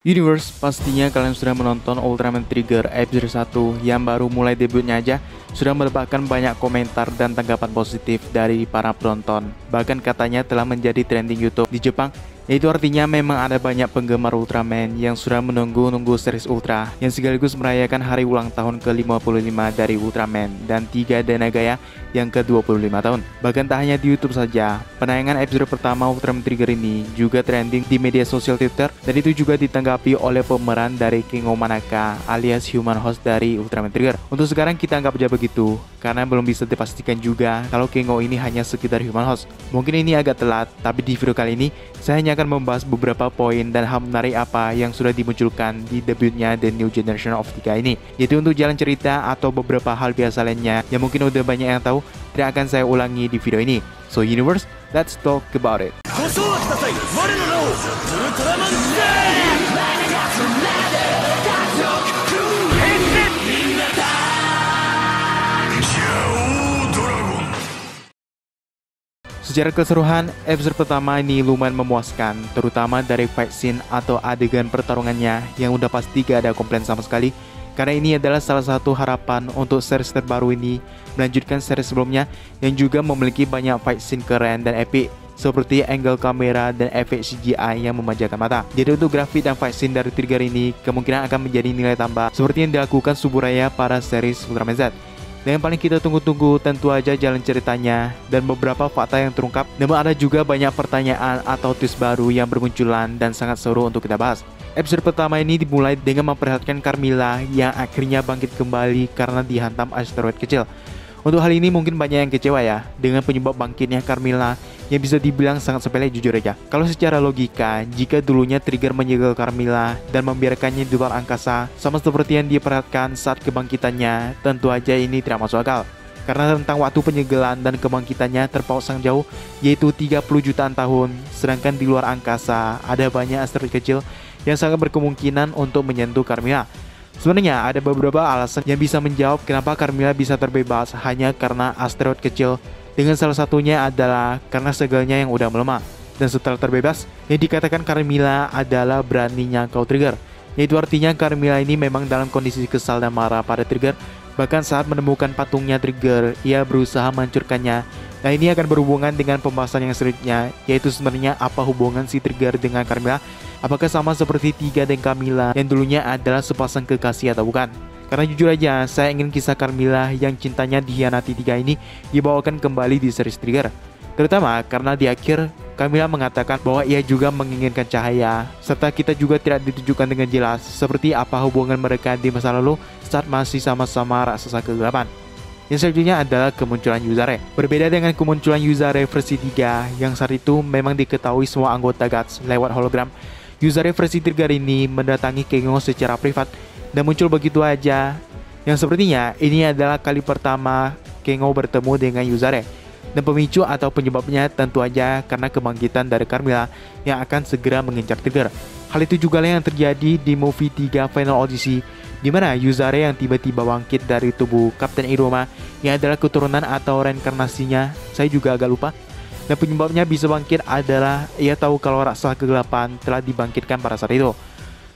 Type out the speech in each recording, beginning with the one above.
Universe, pastinya kalian sudah menonton Ultraman Trigger episode 1 yang baru mulai debutnya aja sudah mendapatkan banyak komentar dan tanggapan positif dari para penonton. Bahkan katanya telah menjadi trending YouTube di Jepang. Itu artinya memang ada banyak penggemar Ultraman yang sudah menunggu-nunggu series Ultra yang sekaligus merayakan hari ulang tahun ke-55 dari Ultraman dan 3 Danagaya yang ke-25 tahun. Bahkan tak hanya di YouTube saja, penayangan episode pertama Ultraman Trigger ini juga trending di media sosial Twitter, dan itu juga ditanggapi oleh pemeran dari Kengo Manaka alias Human Host dari Ultraman Trigger. Untuk sekarang kita anggap aja begitu, karena belum bisa dipastikan juga kalau Kengo ini hanya sekedar Human Host. Mungkin ini agak telat, tapi di video kali ini saya hanya akan membahas beberapa poin dan hal menarik apa yang sudah dimunculkan di debutnya The New Generation of 3 ini, yaitu untuk jalan cerita atau beberapa hal biasa lainnya yang mungkin udah banyak yang tahu, tidak akan saya ulangi di video ini. So Universe, let's talk about it. Secara keseluruhan, episode pertama ini lumayan memuaskan, terutama dari fight scene atau adegan pertarungannya yang udah pasti gak ada komplain sama sekali. Karena ini adalah salah satu harapan untuk series terbaru ini melanjutkan series sebelumnya yang juga memiliki banyak fight scene keren dan epic, seperti angle kamera dan efek CGI yang memanjakan mata. Jadi untuk grafik dan fight scene dari Trigger ini kemungkinan akan menjadi nilai tambah seperti yang dilakukan Suburaya pada series Ultraman Z. Dan yang paling kita tunggu-tunggu tentu aja jalan ceritanya dan beberapa fakta yang terungkap. Namun ada juga banyak pertanyaan atau twist baru yang bermunculan dan sangat seru untuk kita bahas. Episode pertama ini dimulai dengan memperlihatkan Carmilla yang akhirnya bangkit kembali karena dihantam asteroid kecil. Untuk hal ini mungkin banyak yang kecewa ya dengan penyebab bangkitnya Carmilla yang bisa dibilang sangat sepele jujur aja. Kalau secara logika, jika dulunya Trigger menyegel Carmilla dan membiarkannya di luar angkasa sama seperti yang diperhatikan saat kebangkitannya, tentu aja ini tidak masuk akal. Karena tentang waktu penyegelan dan kebangkitannya terpaut sangat jauh, yaitu 30 jutaan tahun, sedangkan di luar angkasa ada banyak asteroid kecil yang sangat berkemungkinan untuk menyentuh Carmilla. Sebenarnya ada beberapa alasan yang bisa menjawab kenapa Carmilla bisa terbebas hanya karena asteroid kecil. Dengan salah satunya adalah karena segelnya yang udah melemah. Dan setelah terbebas, yang dikatakan Carmilla adalah beraninya kau Trigger. Yaitu artinya Carmilla ini memang dalam kondisi kesal dan marah pada Trigger. Bahkan saat menemukan patungnya Trigger, ia berusaha menghancurkannya. Nah ini akan berhubungan dengan pembahasan yang selanjutnya, yaitu sebenarnya apa hubungan si Trigger dengan Carmilla. Apakah sama seperti Tiga dan Camilla yang dulunya adalah sepasang kekasih atau bukan? Karena jujur aja, saya ingin kisah Carmilla yang cintanya dihianati Tiga ini dibawakan kembali di series Trigger. Terutama karena di akhir, Camilla mengatakan bahwa ia juga menginginkan cahaya, serta kita juga tidak ditunjukkan dengan jelas seperti apa hubungan mereka di masa lalu saat masih sama-sama raksasa kegelapan. Yang selanjutnya adalah kemunculan Yuzare. Berbeda dengan kemunculan Yuzare versi 3 yang saat itu memang diketahui semua anggota Guts lewat hologram, Yuzare versi Trigger ini mendatangi Kengo secara privat dan muncul begitu aja. Yang sepertinya ini adalah kali pertama Kengo bertemu dengan Yuzare. Dan pemicu atau penyebabnya tentu aja karena kebangkitan dari Carmilla yang akan segera mengincar Trigger. Hal itu juga yang terjadi di movie 3 Final Odyssey, di mana Yuzare yang tiba-tiba bangkit dari tubuh Kapten Iruma yang adalah keturunan atau reinkarnasinya, saya juga agak lupa. Dan penyebabnya bisa bangkit adalah ia tahu kalau raksasa kegelapan telah dibangkitkan pada saat itu.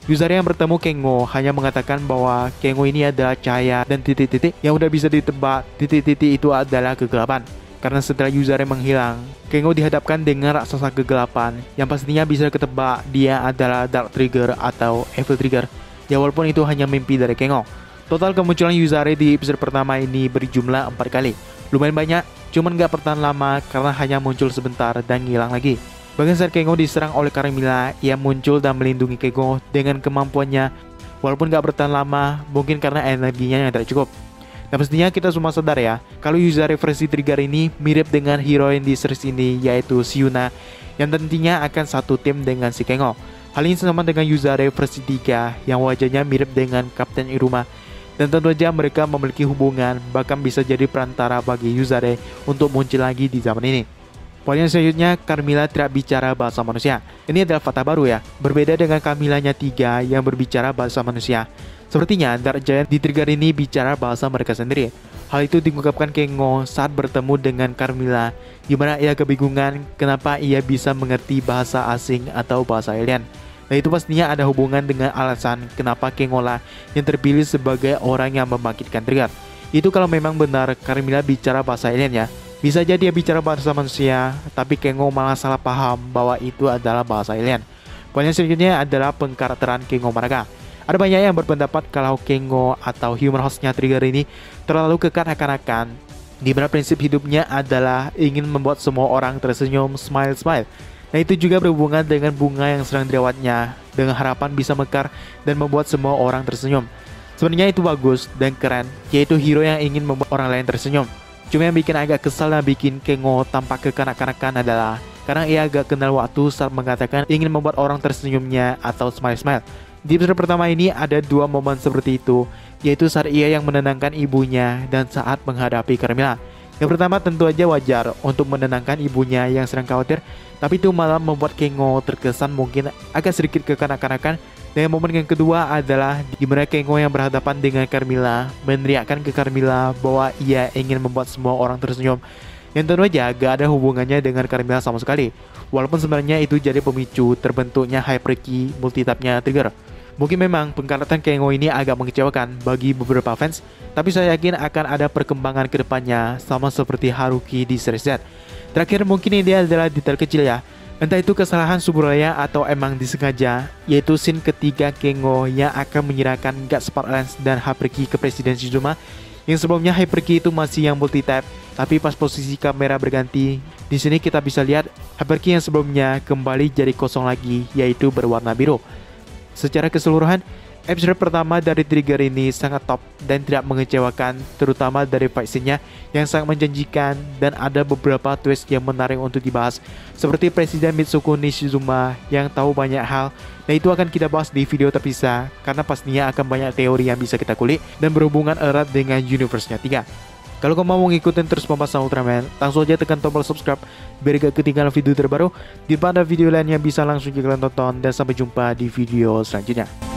Yuzare yang bertemu Kengo hanya mengatakan bahwa Kengo ini adalah cahaya dan titik-titik yang udah bisa ditebak titik-titik itu adalah kegelapan. Karena setelah Yuzare menghilang, Kengo dihadapkan dengan raksasa kegelapan yang pastinya bisa ketebak dia adalah Dark Trigger atau Evil Trigger. Ya walaupun itu hanya mimpi dari Kengo. Total kemunculan Yuzare di episode pertama ini berjumlah 4 kali. Lumayan banyak, cuman gak bertahan lama karena hanya muncul sebentar dan hilang lagi. Bahkan saat Kengo diserang oleh Carmilla, ia muncul dan melindungi Kengo dengan kemampuannya. Walaupun gak bertahan lama, mungkin karena energinya yang tidak cukup. Nah pastinya kita semua sadar ya, kalau Yuzare versi Trigger ini mirip dengan heroin di series ini, yaitu Siuna, yang tentunya akan satu tim dengan si Kengo. Hal ini sama dengan Yuzare versi 3 yang wajahnya mirip dengan Kapten Iruma. Dan tentu saja mereka memiliki hubungan, bahkan bisa jadi perantara bagi Yuzare untuk muncul lagi di zaman ini. Poin yang selanjutnya, Carmilla tidak bicara bahasa manusia. Ini adalah fakta baru ya, berbeda dengan Camillanya 3 yang berbicara bahasa manusia. Sepertinya Dark Giant di Trigger ini bicara bahasa mereka sendiri. Hal itu diungkapkan Kengo saat bertemu dengan Carmilla, di mana ia kebingungan kenapa ia bisa mengerti bahasa asing atau bahasa alien. Nah itu pastinya ada hubungan dengan alasan kenapa Kengola yang terpilih sebagai orang yang membangkitkan Trigger. Itu kalau memang benar Carmilla bicara bahasa alien ya. Bisa jadi dia bicara bahasa manusia, tapi Kengo malah salah paham bahwa itu adalah bahasa alien. Poin yang selanjutnya adalah pengkarakteran Kengo Maraga. Ada banyak yang berpendapat kalau Kengo atau human hostnya Trigger ini terlalu kekanak-kanakan, di mana prinsip hidupnya adalah ingin membuat semua orang tersenyum, smile. Nah itu juga berhubungan dengan bunga yang sedang dirawatnya, dengan harapan bisa mekar dan membuat semua orang tersenyum. Sebenarnya itu bagus dan keren, yaitu hero yang ingin membuat orang lain tersenyum. Cuma yang bikin agak kesal dan bikin Kengo tampak kekanak-kanakan adalah karena ia agak kenal waktu saat mengatakan ingin membuat orang tersenyumnya atau smile. Di episode pertama ini ada dua momen seperti itu, yaitu saat ia yang menenangkan ibunya dan saat menghadapi Carmilla. Yang pertama tentu aja wajar untuk menenangkan ibunya yang sedang khawatir, tapi itu malah membuat Kengo terkesan mungkin agak sedikit kekanak-kanakan. Dan momen yang kedua adalah di mana Kengo yang berhadapan dengan Carmilla meneriakkan ke Carmilla bahwa ia ingin membuat semua orang tersenyum, yang tentu aja gak ada hubungannya dengan Carmilla sama sekali. Walaupun sebenarnya itu jadi pemicu terbentuknya Hyperkey multitapnya Trigger. Mungkin memang pengkarakteran Kengo ini agak mengecewakan bagi beberapa fans, tapi saya yakin akan ada perkembangan ke depannya sama seperti Haruki di series Z. Terakhir mungkin ini adalah detail kecil ya, entah itu kesalahan Suburaya atau emang disengaja, yaitu scene ketiga Kengo yang akan menyerahkan Guard Spark Lance dan Hyperkey ke Presiden Shizuma. Yang sebelumnya Hyperkey itu masih yang multi-tap, tapi pas posisi kamera berganti, di sini kita bisa lihat Hyperkey yang sebelumnya kembali jadi kosong lagi, yaitu berwarna biru. Secara keseluruhan, episode pertama dari Trigger ini sangat top dan tidak mengecewakan, terutama dari fight scene-nya yang sangat menjanjikan dan ada beberapa twist yang menarik untuk dibahas, seperti Presiden Mitsuko Nishizuma yang tahu banyak hal. Nah itu akan kita bahas di video terpisah karena pastinya akan banyak teori yang bisa kita kulik dan berhubungan erat dengan universe-nya 3. Kalau kamu mau ngikutin terus pembahasan Ultraman, langsung aja tekan tombol subscribe biar gak ketinggalan video terbaru. Di pada video lainnya bisa langsung kalian tonton dan sampai jumpa di video selanjutnya.